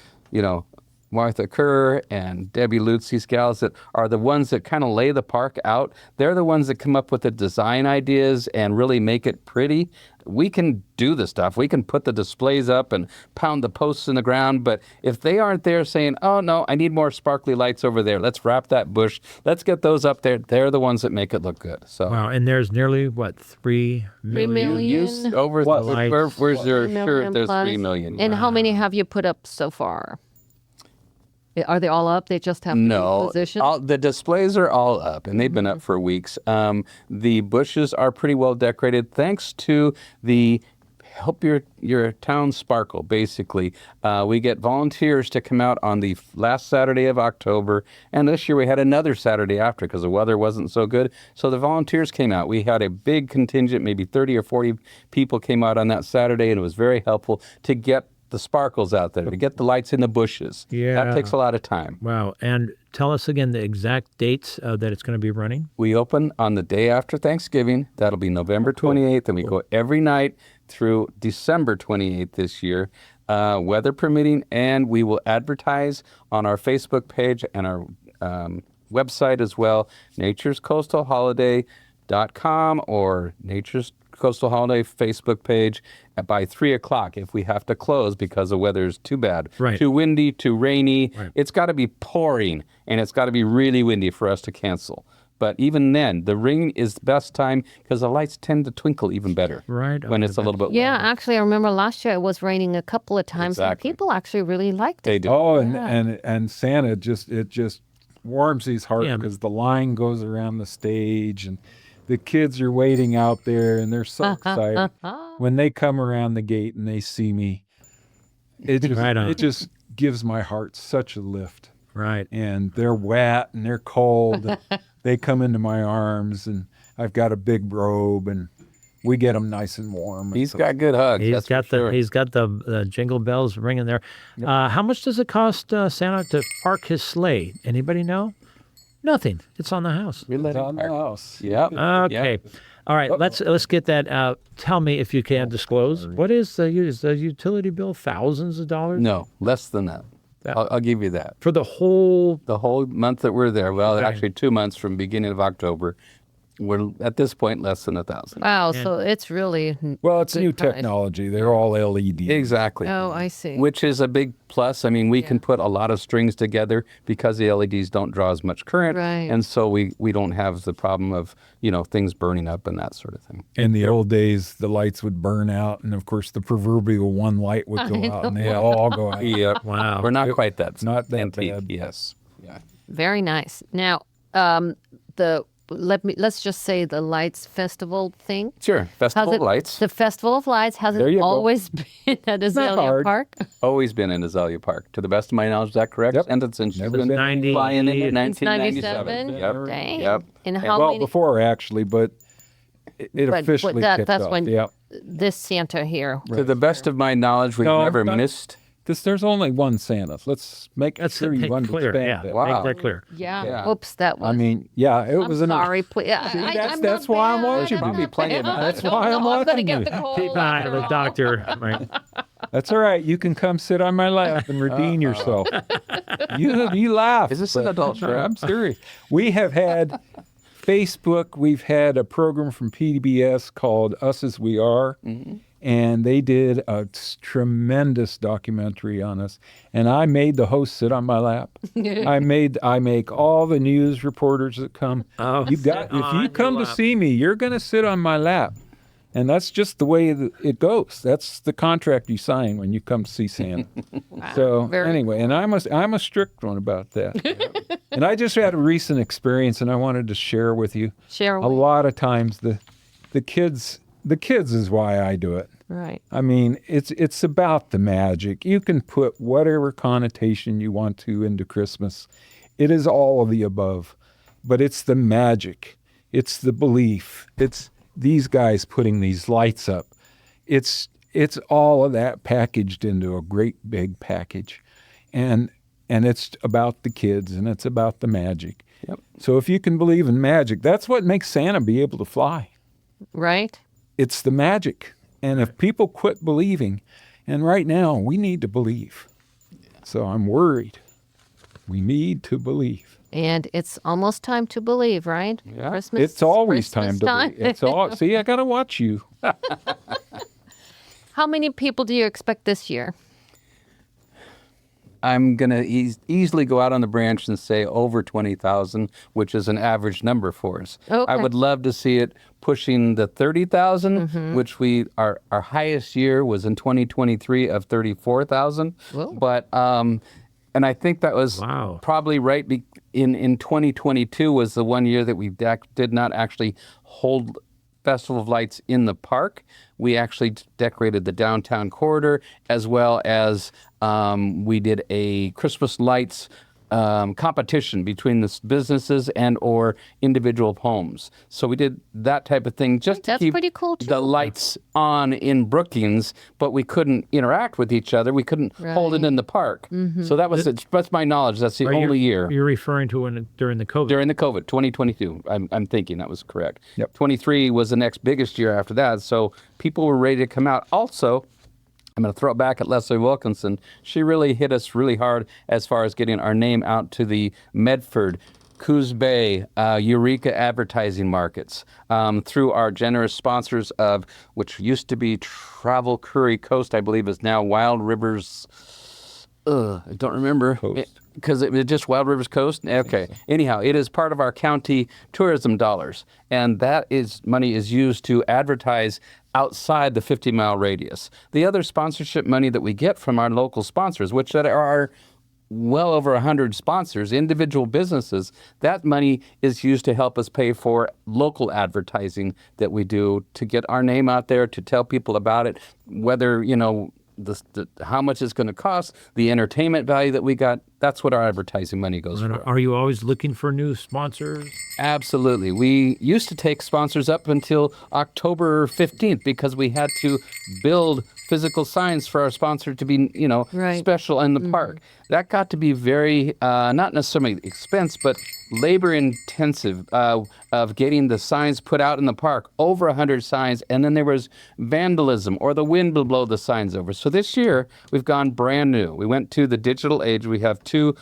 Martha Kerr and Debbie Lutz, these gals that are the ones that kind of lay the park out. They're the ones that come up with the design ideas and really make it pretty. We can do the stuff. We can put the displays up and pound the posts in the ground, but if they aren't there saying, oh, no, I need more sparkly lights over there, let's wrap that bush, let's get those up there, they're the ones that make it look good. So. Wow, and there's nearly, 3 million? Use over, we're sure there's 3 million. And how many have you put up so far? Are they all up? They just have no position? The displays are all up, and they've been up for weeks. The bushes are pretty well decorated thanks to the Help Your Town Sparkle, basically. We get volunteers to come out on the last Saturday of October, and this year we had another Saturday after because the weather wasn't so good. So the volunteers came out. We had a big contingent, maybe 30 or 40 people came out on that Saturday, and it was very helpful to get the sparkles out there, to get the lights in the bushes. Yeah. That takes a lot of time. Wow. And tell us again the exact dates that it's going to be running. We open on the day after Thanksgiving. That'll be November 28th, and we go every night through December 28th this year, weather permitting, and we will advertise on our Facebook page and our website as well, naturescoastalholiday.com or Nature's Coastal Holiday Facebook page by 3 o'clock if we have to close because the weather's too bad. Right. Too windy, too rainy. Right. It's got to be pouring, and it's got to be really windy for us to cancel. But even then, the ring is the best time because the lights tend to twinkle even better Right. when it's a little bit Yeah, windy. actually, I remember last year it was raining a couple of times, and Exactly. people actually really liked They it. do. Oh, and Santa just warms his heart Yeah. because the line goes around the stage and the kids are waiting out there and they're so excited when they come around the gate and they see me. Right on. It just gives my heart such a lift. Right. And they're wet and they're cold. And they come into my arms and I've got a big robe and we get them nice and warm. He's got good hugs. He's that's got for sure. he's got the jingle bells ringing there. How much does it cost Santa to park his sleigh? Anybody know? Nothing. It's on the house. We let It's him on the park. house. Yep. Okay. Yep. All right. Let's get that out. Tell me if you can disclose. What is the utility bill? Thousands of dollars No, less than that. I'll give you that. for the whole. The whole month that we're there, well, actually 2 months from beginning of October, we're at this point less than 1,000. Wow, so it's really... Well, it's new price. technology. They're all LED. Exactly. Oh, I see. Which is a big plus. I mean, we can put a lot of strings together because the LEDs don't draw as much current. Right. And so we don't have the problem of, things burning up and that sort of thing. In the old days, the lights would burn out, and of course, the proverbial one light would go out, and they all go out. Yeah. Wow. We're not quite that. Not that antique. bad. Yes. Yeah. Very nice. Now, let's just say the Lights Festival thing. Sure. Festival Has of Lights. The Festival of Lights, has There it you go. always been at Azalea hard. Park? Always been in Azalea Park. To the best of my knowledge, is that correct? Yep. And since she's Never been been. flying in Since 1997. 97? Yep. Dang. Yep. And how Well, many... before actually, but it But officially kicked that's off. when Yeah. this Santa here... To the best of my knowledge, we've No, never not- missed. There's only one Santa. Let's make That's sure you make understand clear. Yeah. that. Wow. Make that clear. Yeah. Yeah. Oops, that was... I mean, yeah, it I'm was an. sorry, please. that's why I'm watching Probably you. plenty of That's that. why I'm I'm gonna watching get you. the cold Keep an eye after on the all. doctor. Right. That's all right. You can come sit on my lap and redeem yourself. You laugh. Is this an but- adult show? I'm serious. We have had Facebook. We've had a program from PBS called Us As We Are. And they did a tremendous documentary on us. And I made the host sit on my lap. I make all the news reporters that come. Oh, You got sit on if you your come to lap. see me, you're going to sit on my lap. And that's just the way that it goes. That's the contract you sign when you come to see Santa. So Very anyway, and I'm a strict one about that. And I just had a recent experience, and I wanted to share with you. Share A away. lot of times the kids is why I do it. Right. I mean, it's about the magic. You can put whatever connotation you want to into Christmas. It is all of the above, but it's the magic. It's the belief. It's these guys putting these lights up. It's all of that packaged into a great big package, and it's about the kids and it's about the magic. Yep. So if you can believe in magic, that's what makes Santa be able to fly. Right? It's the magic. And if people quit believing, and right now we need to believe. So I'm worried. We need to believe. And it's almost time to believe, right? Yeah. Christmas. It's always Christmas time to believe. It's all. See, I got to watch you. How many people do you expect this year? I'm going to easily go out on the branch and say over 20,000, which is an average number for us. Okay. I would love to see it pushing the 30,000, which our highest year was in 2023 of 34,000. Whoa. But and I think that was Wow. probably right in 2022 was the one year that we did not actually hold Festival of Lights in the park. We actually decorated the downtown corridor, as well as we did a Christmas lights competition between the businesses and or individual homes. So we did that type of thing just to That's keep pretty cool, too. the lights on in Brookings, but we couldn't interact with each other. We couldn't hold it Right. in the park. So that was that's my knowledge. That's the Or only year. You're referring to during the COVID. During the COVID, 2022, I'm thinking that was correct. Yep. 23 was the next biggest year after that, so people were ready to come out. Also, I'm going to throw it back at Leslie Wilkinson. She really hit us really hard as far as getting our name out to the Medford Coos Bay, Eureka Advertising Markets, through our generous sponsors of, which used to be Travel Curry Coast, I believe is now Wild Rivers. I don't remember. Because it was just Wild Rivers Coast? Okay. Anyhow, it is part of our county tourism dollars. And money is used to advertise outside the 50-mile radius. The other sponsorship money that we get from our local sponsors, which that are well over 100 sponsors, individual businesses, that money is used to help us pay for local advertising that we do to get our name out there, to tell people about it, whether, how much it's going to cost, the entertainment value that we got. That's what our advertising money goes And for. are you always looking for new sponsors? Absolutely. We used to take sponsors up until October 15th because we had to build physical signs for our sponsor to be, Right. special in the park. That got to be very, not necessarily expense, but labor intensive of getting the signs put out in the park, over 100 signs, and then there was vandalism or the wind will blow the signs over. So this year, we've gone brand new. We went to the digital age. We have 2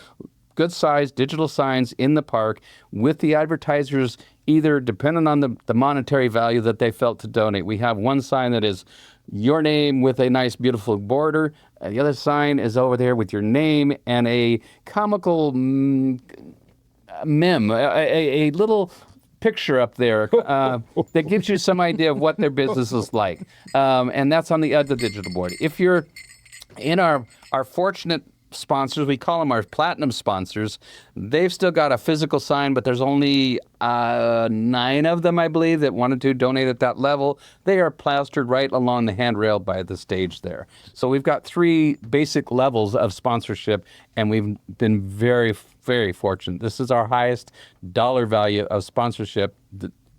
good-sized digital signs in the park with the advertisers, either depending on the monetary value that they felt to donate. We have one sign that is your name with a nice, beautiful border. The other sign is over there with your name and a comical meme, a little picture up there that gives you some idea of what their business is like. And that's on the other digital board. If you're in our fortunate sponsors, we call them our platinum sponsors, they've still got a physical sign, but there's only 9 of them, I believe, that wanted to donate at that level. They are plastered right along the handrail by the stage there. So we've got 3 basic levels of sponsorship, and we've been very, very fortunate. This is our highest dollar value of sponsorship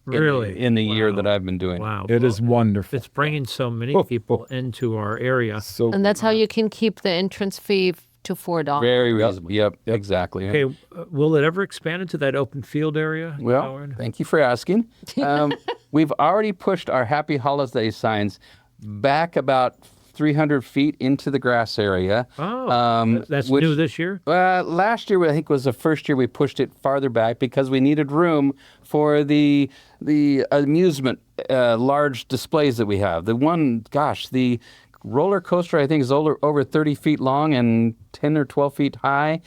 Really? in the year that I've been doing. Wow. It is wonderful. It's bringing so many people into our area. So And that's how you can keep the entrance fee to $4. Very reasonable. Yep, exactly. Okay, will it ever expand into that open field area? Well, Howard? thank you for asking. We've already pushed our Happy Holiday signs back about 300 feet into the grass area. Oh, that's which- new this year? Last year, I think, was the first year we pushed it farther back because we needed room for the amusement large displays that we have. The roller coaster, I think, is over 30 feet long and 10 or 12 feet high.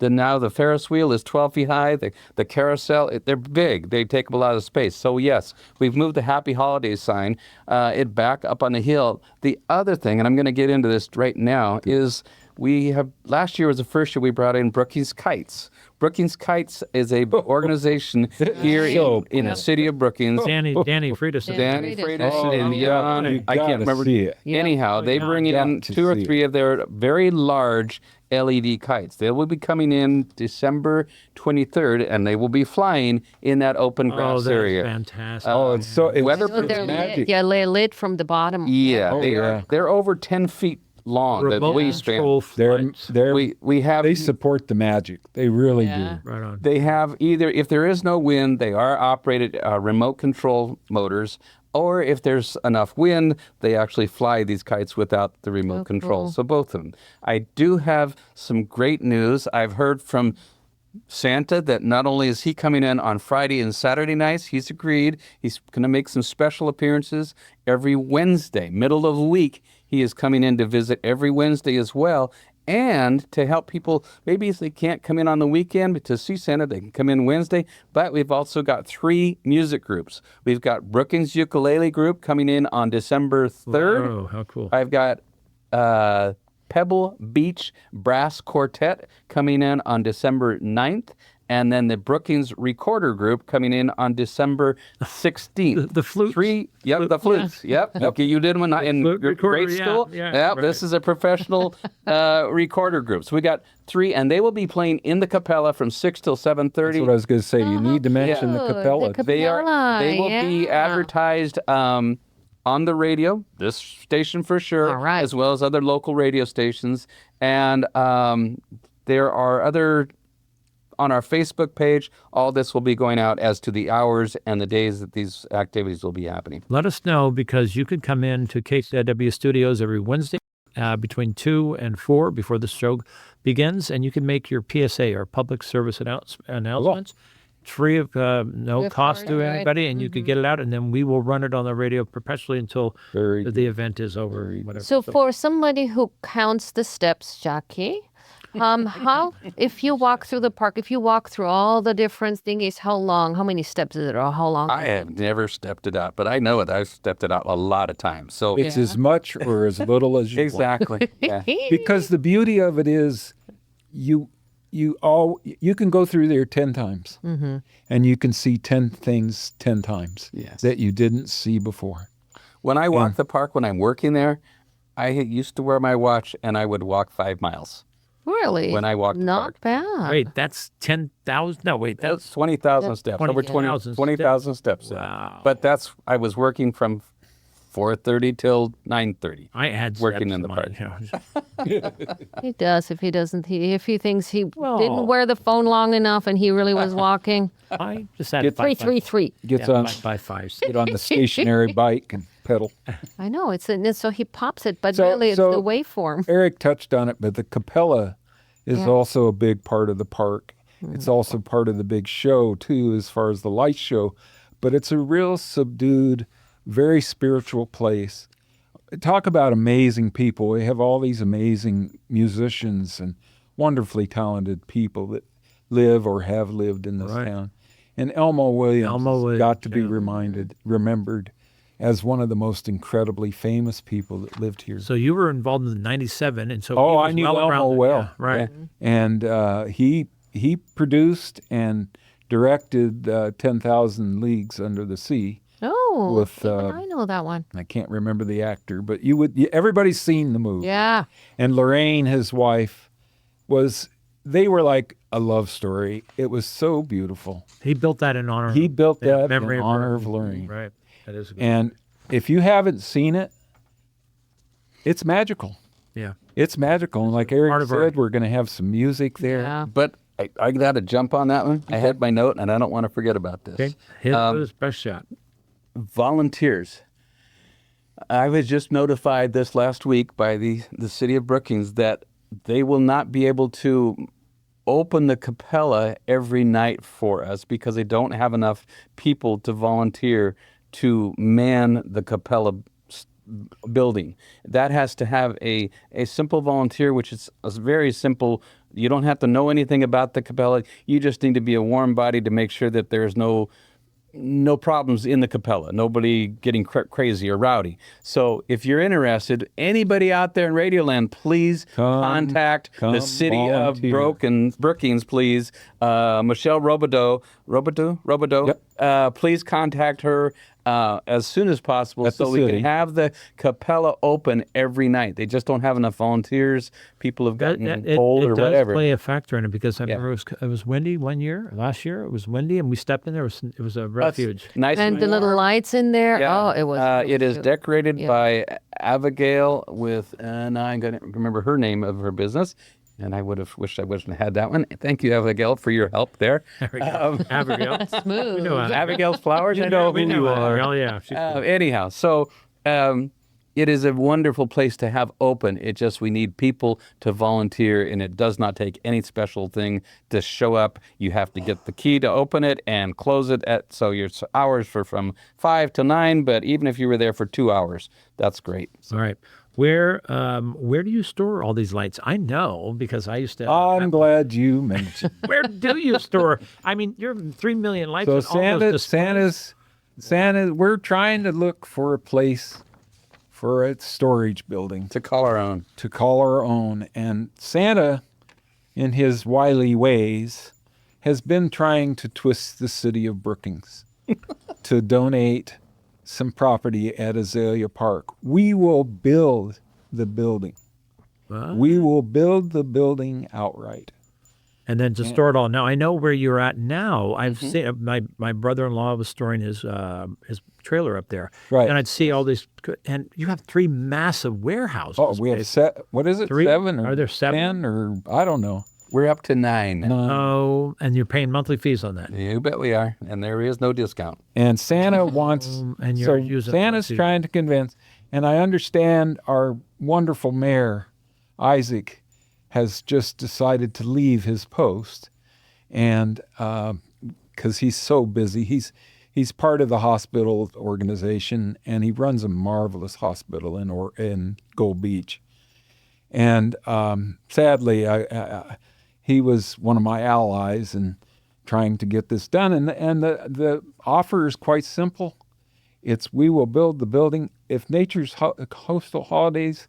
Now the Ferris wheel is 12 feet high. The carousel, they're big. They take up a lot of space. So yes, we've moved the Happy Holidays sign it back up on the hill. The other thing, and I'm going to get into this right now, is last year was the first year we brought in Brookings Kites. Brookings Kites is a organization here in the city of Brookings. Danny Friedis. Danny Freitas Oh, and Jan, you I can't gotta remember. see it. Anyhow, they bring in Got to 2 or see 3 of their very large LED kites. They will be coming in December 23rd, and they will be flying in that open Oh, grass that's area. fantastic. Oh, it's so it's Weatherproof They're magic. lit. Yeah, they're lit from the bottom. Yeah, Oh, they're over 10 feet long. The Remote control wingspan. flights. We have. They support the magic. They really Yeah. do. Right on. They have either, if there is no wind, they are operated remote control motors, or if there's enough wind, they actually fly these kites without the remote control. cool. So both of them. I do have some great news. I've heard from Santa that not only is he coming in on Friday and Saturday nights, he's agreed. He's going to make some special appearances every Wednesday, middle of the week. He is coming in to visit every Wednesday as well. And to help people, maybe if they can't come in on the weekend but to see Santa, they can come in Wednesday. But we've also got 3 music groups. We've got Brookings Ukulele Group coming in on December 3rd. Oh, how cool. I've got Pebble Beach Brass Quartet coming in on December 9th. And then the Brookings Recorder Group coming in on December 16th. The flutes? The flutes. Yep. Okay, you did one in Flute recorder, grade school? yeah, right. This is a professional recorder group. So we got 3, and they will be playing in the Capella from 6 till 7:30. That's what I was going to say. You need to mention the cute. Capella. The They will be yeah. advertised on the radio, this station for sure, All right. as well as other local radio stations. And there are other, on our Facebook page, all this will be going out as to the hours and the days that these activities will be happening. Let us know, because you could come in to KCW Studios every Wednesday between 2 and 4 before the show begins, and you can make your PSA or public service announcements. It's free of no cost to anybody, and you could get it out, and then we will run it on the radio perpetually until the event is over. Whatever. So for somebody who counts the steps, Jackie, how, if you walk through the park, if you walk through all the different thingies, how many steps is it, or how long? I have never stepped it out, but I know it. I've stepped it out a lot of times. So It's as much or as little as you want. exactly. Yeah. Because the beauty of it is you can go through there 10 times and you can see 10 things 10 times that you didn't see before. When I walk the park, when I'm working there, I used to wear my watch and I would walk 5 miles. Really? When I walked the Not park. bad. Wait, that's 10,000? No, wait, That's that's 20,000 steps. Over 20,000 20,000 steps. yeah. Wow. But I was working from 4:30 till 9:30. I had working steps in the mine, park. you know. He does. If he doesn't, if he thinks he didn't wear the phone long enough and he really was walking. I just had 333. Gets on by 5. get on the stationary bike and pedal. I know it's so he pops it, but So- really it's so- the waveform. Eric touched on it, but the Capella is also a big part of the park. It's also part of the big show, too, as far as the light show. But it's a real subdued, very spiritual place. Talk about amazing people. We have all these amazing musicians and wonderfully talented people that live or have lived in this town. And Elmo Williams got to be remembered as one of the most incredibly famous people that lived here. So you were involved in the 97, and so Oh, he was I knew well Elmo around- well. yeah, right. And he produced and directed 10,000 Leagues Under the Sea. Oh, with, I know that one. I can't remember the actor, but everybody's seen the movie. Yeah. And Lorraine, his wife, they were like a love story. It was so beautiful. He built that in honor. He built that in memory honor of Lorraine. Right. That is a good. And if you haven't seen it, it's magical. Yeah. It's magical. And like part Eric of our- said, we're going to have some music there. Yeah. But I got to jump on that one. I had my note, and I don't want to forget about this. Okay. Hit it with his best shot. Volunteers. I was just notified this last week by the city of Brookings that they will not be able to open the Capella every night for us because they don't have enough people to volunteer to man the Capella building. That has to have a simple volunteer, which is a very simple. You don't have to know anything about the Capella. You just need to be a warm body to make sure that there's no problems in the Capella, nobody getting crazy or rowdy. So if you're interested, anybody out there in Radioland, please contact the city volunteer. of Brookings, please. Michelle Robideau, please contact her as soon as possible At the so we city. can have the Capella open every night. They just don't have enough volunteers. People have gotten old or it does whatever. play a factor in it because I remember it was windy last year. It was windy, and we stepped in there. It was a refuge. Nice And the little warm. lights in there. Yeah. Oh, it was. It is cute. decorated by Abigail with, and I'm going to remember her name of her business, and I would have wished I wouldn't have had that one. Thank you, Abigail, for your help there. There we go. Abigail. Smooth. We know Abigail's Flowers, I know we who know you are. Abigail, yeah. She's cool. Anyhow, so it is a wonderful place to have open. It just, we need people to volunteer, and it does not take any special thing to show up. You have to get the key to open it and close it so your hours for from 5 to 9, but even if you were there for 2 hours, that's great. All right. Where do you store all these lights? I know because I used to. I'm glad you mentioned. Where do you store? I mean, you're 3 million lights. So and all those displays. Santa, we're trying to look for a place for a storage building To call our own. to call our own. And Santa, in his wily ways, has been trying to twist the city of Brookings to donate some property at Azalea Park. We will build the building. What? We will build the building outright. And then to store it all. Now I know where you're at now. I've seen my brother-in-law was storing his trailer up there, Right. And I'd see all these. And you have 3 massive warehouses. Oh, we have what is it? 3? 7 or Are there 7? 10 or I don't know. We're up to 9. Oh, and you're paying monthly fees on that. You bet we are, and there is no discount. And Santa wants, And you're so using Santa's let's see. trying to convince, And I understand our wonderful mayor, Isaac, has just decided to leave his post, and because he's so busy, he's part of the hospital organization, and he runs a marvelous hospital in Gold Beach. And sadly, he was one of my allies in trying to get this done. And the offer is quite simple. It's we will build the building. If Nature's Coastal Holidays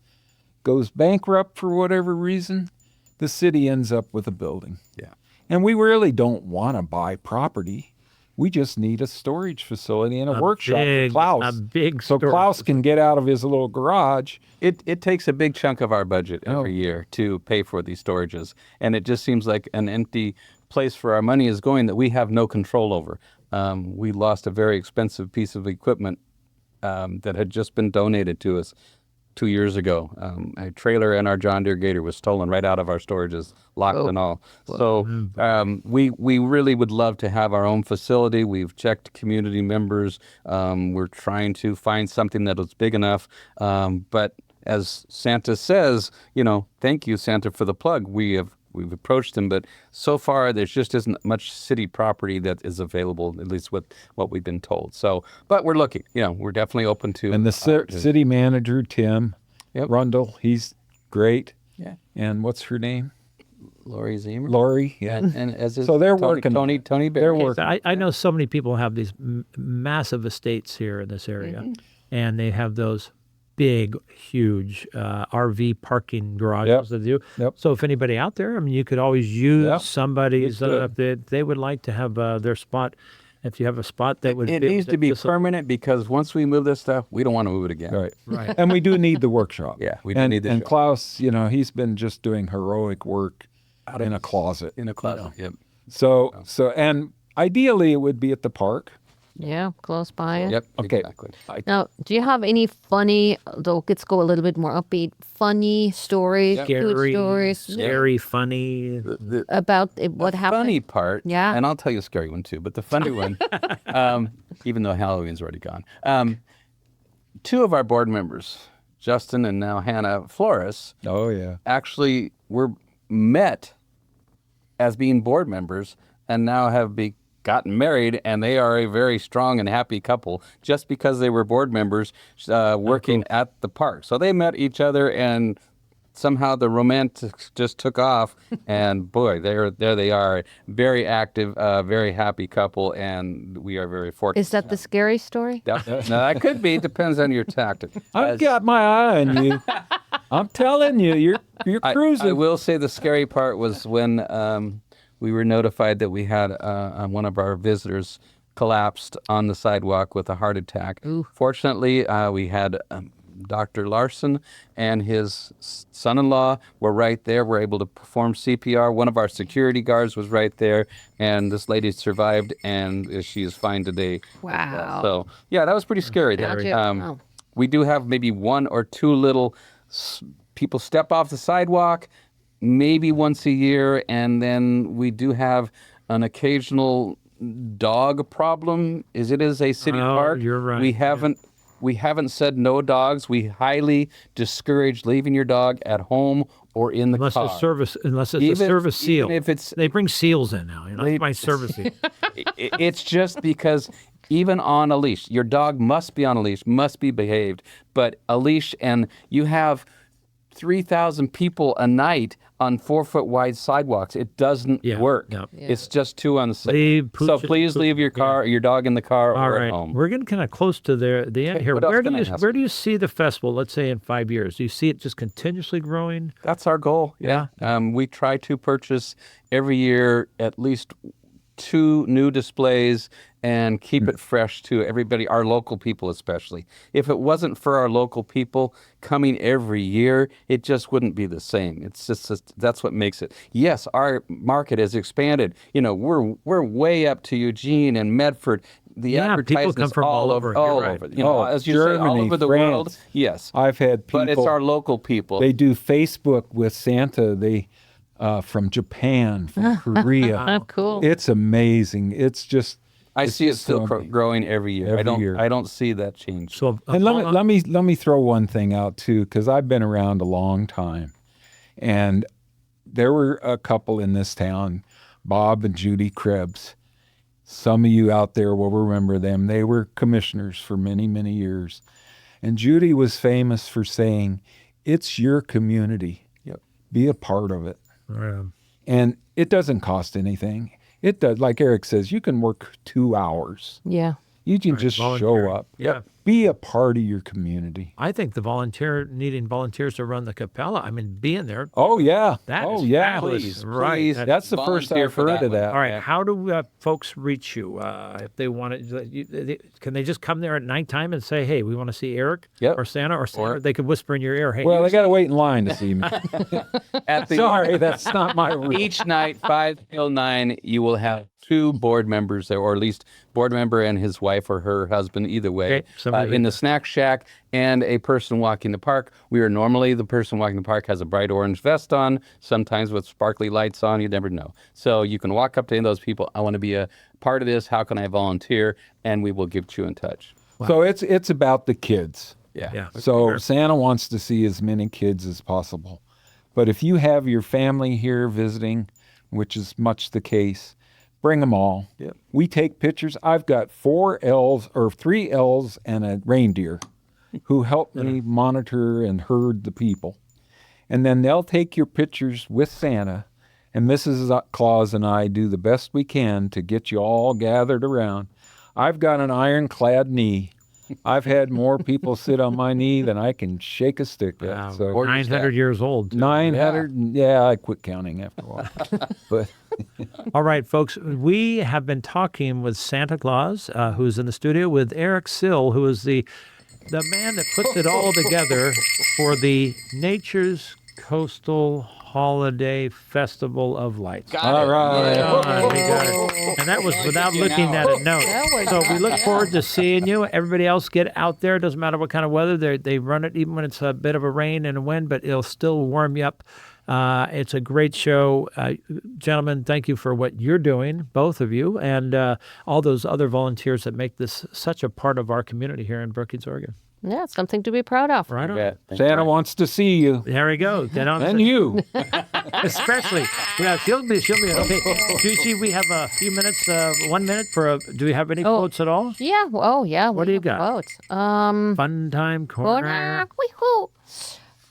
goes bankrupt for whatever reason, the city ends up with a building. Yeah. And we really don't want to buy property. We just need a storage facility and a workshop for Klaus. A big so storage Klaus can get out of his little garage. It takes a big chunk of our budget every year to pay for these storages. And it just seems like an empty place for our money is going that we have no control over. We lost a very expensive piece of equipment that had just been donated to us 2 years ago. A trailer and our John Deere Gator was stolen right out of our storages, locked and all. So we really would love to have our own facility. We've checked community members. We're trying to find something that is big enough. But as Santa says, thank you, Santa, for the plug. We've approached him, but so far there just isn't much city property that is available, at least with what we've been told. So, but we're looking. We're definitely open to. And the city manager, Tim Rundle, he's great. Yeah. And what's her name? Lori Zemer. Lori. Yeah. And as is So they're Tony, working. Tony Bear. They're working. I know so many people have these massive estates here in this area, and they have those big, huge RV parking garages that do. Yep. So if anybody out there, you could always use somebody's, It's if they would like to have their spot, if you have a spot that would... It needs to be permanent because once we move this stuff, we don't want to move it again. Right. And we do need the workshop. Yeah, we do need the And shop. Klaus, he's been just doing heroic work in a closet. In a closet, yep. So and ideally it would be at the park. Yeah, close by it. Yep, Okay. exactly. Now, do you have any funny, though let's go a little bit more upbeat, funny stories, cute stories Scary, funny. about what happened? Funny part, Yeah. and I'll tell you a scary one too, but the funny one, even though Halloween's already gone, two of our board members, Justin and now Hannah Flores, Oh yeah. actually were met as being board members and now have gotten married, and they are a very strong and happy couple just because they were board members working at the park. So they met each other, and somehow the romantics just took off, and boy, there they are, very active, very happy couple, and we are very fortunate. Is that the scary story? Now, that could be, depends on your tactic. I've got my eye on you. I'm telling you, you're cruising. I will say the scary part was when we were notified that we had one of our visitors collapsed on the sidewalk with a heart attack. Ooh. Fortunately, we had Dr. Larson and his son-in-law were right there. Were able to perform CPR. One of our security guards was right there, and this lady survived, and she is fine today. Wow. So, yeah, that was pretty scary. Gotcha. Wow. We do have maybe one or two little people step off the sidewalk, maybe once a year, and then we do have an occasional dog problem. It is a city park. You're right. We haven't said no dogs. We highly discourage leaving your dog at home or in the car. Unless it's a service seal. Even if it's, They bring seals in now. That's my service seal. it's just because even on a leash, your dog must be on a leash, must be behaved. But a leash, and you have 3,000 people a night on 4-foot wide sidewalks. It doesn't work. Yep. It's just too unsafe. So please leave your dog in the car All or right. at home. We're getting kind of close to the end here. what else can I ask Where do you see the festival, let's say in 5 years? Do you see it just continuously growing? That's our goal. Yeah. We try to purchase every year at least 2 new displays and keep it fresh to everybody, our local people especially. If it wasn't for our local people coming every year, it just wouldn't be the same. It's just that's what makes it. Yes, our market has expanded. We're way up to Eugene and Medford. The advertisements people come from all over. all You're over. right. As you say, all Germany, over the France. world. Yes, I've had people. but it's our local people. They do Facebook with Santa. They from Japan, from Korea. Oh, cool. It's amazing. It's just I It's see it just still so- growing every year. Every year. I don't see that change. So, And let me throw one thing out too, because I've been around a long time, and there were a couple in this town, Bob and Judy Krebs. Some of you out there will remember them. They were commissioners for many, many years, and Judy was famous for saying, "It's your community. Yep. Be a part of it." Yeah. And it doesn't cost anything. It does, like Eric says, you can work 2 hours. Yeah. You can just volunteering. show up. Yeah. Be a part of your community. I think needing volunteers to run the Capella, I mean, being there, Oh yeah. that oh is yeah. fabulous. Please, Right. please. That's the first Volunteer I've for heard that of one. that. All right. Yeah. How do folks reach you if they want to? Can they just come there at nighttime and say, "Hey, we want to see Eric Yep. or Santa," or they could whisper in your ear, "Hey, Well, they got to wait in line to see me. At the Sorry, that's not my rule. each night, 5 till 9, you will have 2 board members there, or at least board member and his wife or her husband, either way, Okay, somebody- in the snack shack, and a person walking the park. The person walking the park has a bright orange vest on, sometimes with sparkly lights on. You never know. So you can walk up to any of those people. I want to be a part of this. How can I volunteer? And we will get you in touch. So it's about the kids. Yeah. So Santa wants to see as many kids as possible. But if you have your family here visiting, which is much the case, bring them all. Yep. We take pictures. I've got 3 elves and a reindeer who help me monitor and herd the people. And then they'll take your pictures with Santa, and Mrs. Claus and I do the best we can to get you all gathered around. I've got an ironclad knee. I've had more people sit on my knee than I can shake a stick at. Wow. So 900 years old. 900, yeah, I quit counting after a while. But All right, folks, we have been talking with Santa Claus, who's in the studio, with Eric Sill, who is the man that puts it all together for the Nature's Coastal Holiday Festival of Lights. all right. We got it. And that was without looking at a note. That was So we look forward to seeing you. Everybody else get out there. Doesn't matter what kind of weather. They run it even when it's a bit of a rain and a wind, but it'll still warm you up. It's a great show. Gentlemen, thank you for what you're doing, both of you, and all those other volunteers that make this such a part of our community here in Brookings, Oregon. Yeah, it's something to be proud of. Right on. Yeah. Santa wants to see you. There we go. Get on. And you. Especially. Yeah, she'll be okay. GiGi, we have a few minutes, 1 minute do we have any quotes at all? Yeah. Oh, yeah. What do you got? Quotes. Fun time corner. Wee-hoo.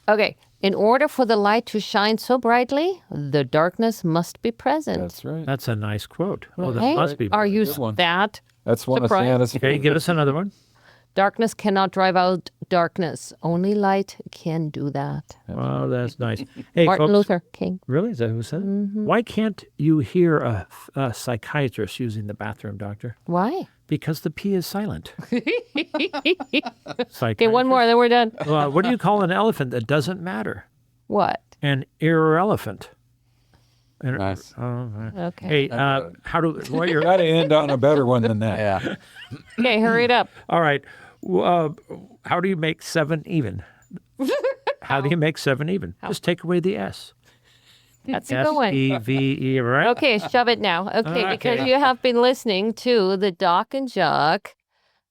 Okay. In order for the light to shine so brightly, the darkness must be present. That's right. That's a nice quote. Oh, that Hey, must be. are you Good one. that? That's one Surprise. of Santa's. Okay, give us another one. Darkness cannot drive out darkness. Only light can do that. Oh, that's nice. Hey, Martin folks, Luther King. really? Is that who said it? Why can't you hear a psychiatrist using the bathroom, doctor? Why? Because the P is silent. Okay, one more, then we're done. What do you call an elephant that doesn't matter? What? An irrelephant. Nice. Okay. Hey, how do well, you're Got to end on a better one than that. Yeah. Okay, hurry it up. all right? How do you make 7 even? How do you make 7 even? Just take away the S. That's a good one. S-E-V-E, right? Okay, shove it now. Okay, because Okay. you have been listening to the Doc and Jacques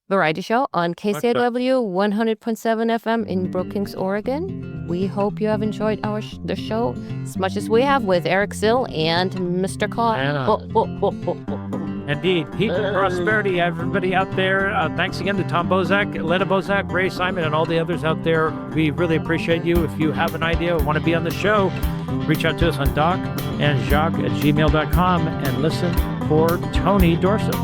variety show on KCAW 100.7 FM in Brookings, Oregon. We hope you have enjoyed the show as much as we have with Eric Sill and Mr. Claus. Indeed. Peace and prosperity, everybody out there. Thanks again to Tom Bozak, Lena Bozak, Ray Simon, and all the others out there. We really appreciate you. If you have an idea or want to be on the show, reach out to us on docandjacques@gmail.com and listen for Tony Dorset.